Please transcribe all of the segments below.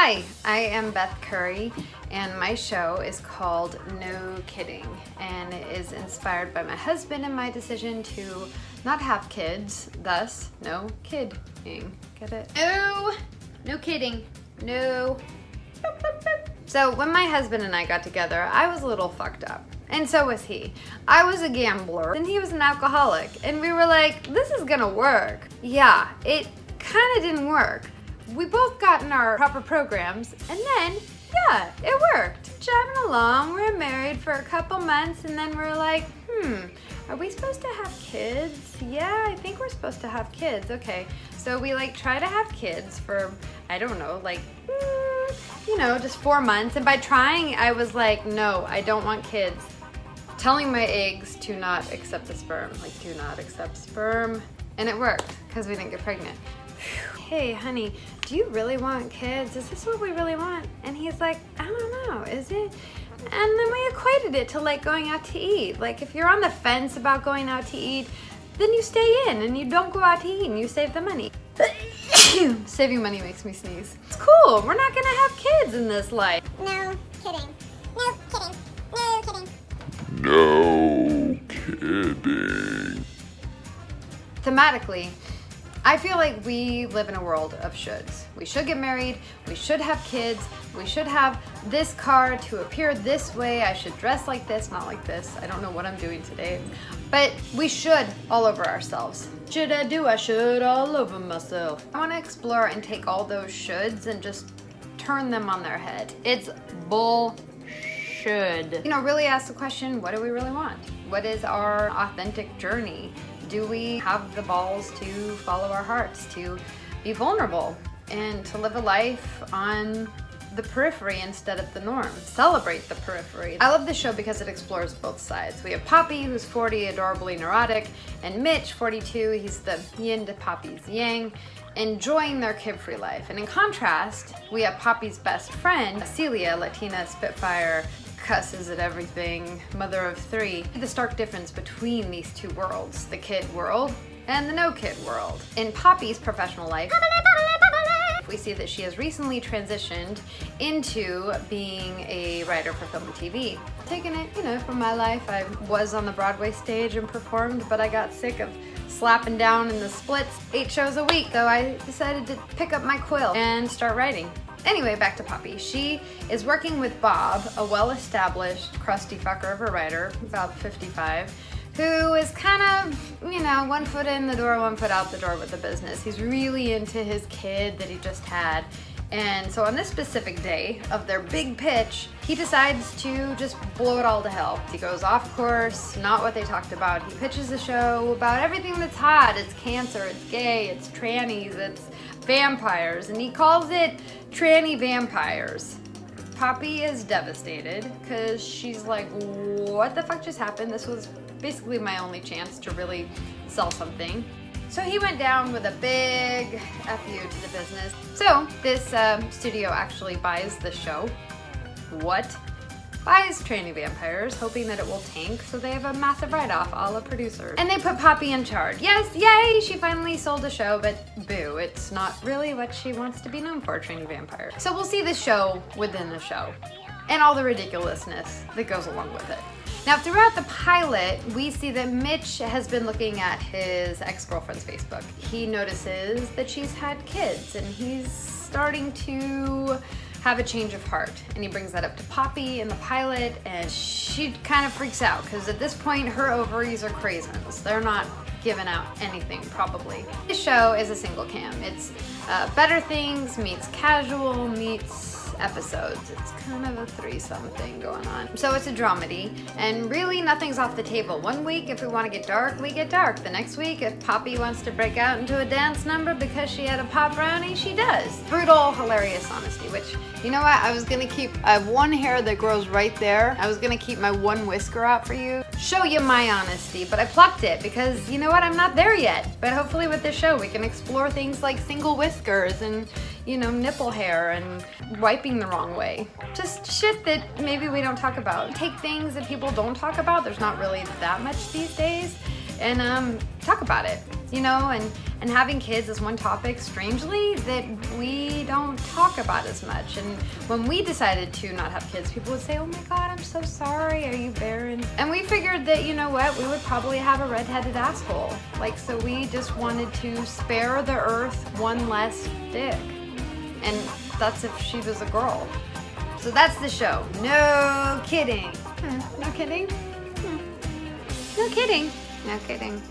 Hi, I am Beth Curry, and my show is called No Kidding, and it is inspired by my husband and my decision to not have kids, thus, no kidding. Get it? No kidding. No. So when my husband and I got together, I was a little fucked up. And so was he. I was a gambler, and he was an alcoholic. And we were like, this is gonna work. Yeah, it kinda didn't work. We both got in our proper programs, and then, yeah, it worked. Driving along, we were married for a couple months, and then we're like, are we supposed to have kids? Yeah, I think we're supposed to have kids. Okay, so we try to have kids for, I don't know, just 4 months. And by trying, I was like, no, I don't want kids. Telling my eggs to not accept the sperm, do not accept sperm. And it worked, because we didn't get pregnant. Hey, honey, do you really want kids? Is this what we really want? And he's like, I don't know, is it? And then we equated it to going out to eat. If you're on the fence about going out to eat, then you stay in and you don't go out to eat and you save the money. Saving money makes me sneeze. It's cool, we're not gonna have kids in this life. No kidding. No kidding. No kidding. No kidding. Thematically, I feel like we live in a world of shoulds. We should get married, we should have kids, we should have this car to appear this way, I should dress like this, not like this. I don't know what I'm doing today. But we should all over ourselves. Should I do, I should all over myself. I wanna explore and take all those shoulds and just turn them on their head. It's bullshit. Really ask the question, what do we really want? What is our authentic journey? Do we have the balls to follow our hearts, to be vulnerable, and to live a life on the periphery instead of the norm? Celebrate the periphery. I love this show because it explores both sides. We have Poppy, who's 40, adorably neurotic, and Mitch, 42, he's the yin to Poppy's yang, enjoying their kid-free life. And in contrast, we have Poppy's best friend, Celia, Latina Spitfire, cusses at everything, mother of 3. The stark difference between these two worlds, the kid world and the no kid world. In Poppy's professional life, we see that she has recently transitioned into being a writer for film and TV. Taking it, from my life, I was on the Broadway stage and performed, but I got sick of slapping down in the splits 8 shows a week, so I decided to pick up my quill and start writing. Anyway, back to Poppy. She is working with Bob, a well-established crusty fucker of a writer, about 55, who is kind of, 1 foot in the door, 1 foot out the door with the business. He's really into his kid that he just had. And so on this specific day of their big pitch, he decides to just blow it all to hell. He goes off course, not what they talked about. He pitches a show about everything that's hot. It's cancer, it's gay, it's trannies, it's vampires, and he calls it Tranny Vampires. Poppy is devastated because she's like, what the fuck just happened? This was basically my only chance to really sell something. So he went down with a big F you to the business. So this studio actually buys the show. What? Buys Tranny Vampires, hoping that it will tank, so they have a massive write-off, a la producers. And they put Poppy in charge. Yes, yay, she finally sold a show, but boo, it's not really what she wants to be known for, Tranny Vampires. So we'll see the show within the show, and all the ridiculousness that goes along with it. Now, throughout the pilot, we see that Mitch has been looking at his ex-girlfriend's Facebook. He notices that she's had kids, and he's starting to have a change of heart. And he brings that up to Poppy in the pilot, and she kind of freaks out, because at this point, her ovaries are craisins. They're not giving out anything, probably. This show is a single cam. It's Better Things meets Casual meets episodes. It's kind of a threesome thing going on. So it's a dramedy, and really nothing's off the table. 1 week, if we want to get dark, we get dark. The next week, if Poppy wants to break out into a dance number because she had a pop brownie, she does. Brutal, hilarious honesty, which, you know what, I was gonna keep, I have 1 hair that grows right there. I was gonna keep my 1 whisker out for you. Show you my honesty, but I plucked it because, you know what, I'm not there yet. But hopefully with this show, we can explore things like single whiskers and, nipple hair and wiping the wrong way. Just shit that maybe we don't talk about. Take things that people don't talk about. There's not really that much these days. And talk about it, and And having kids is one topic, strangely, that we don't talk about as much. And when we decided to not have kids, people would say, oh my God, I'm so sorry, are you barren? And we figured that, you know what, we would probably have a redheaded asshole. Like, so we just wanted to spare the earth one less dick. And that's if she was a girl. So that's the show. No kidding. No kidding? No kidding. No kidding.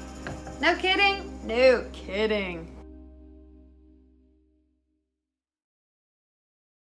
No kidding. No kidding.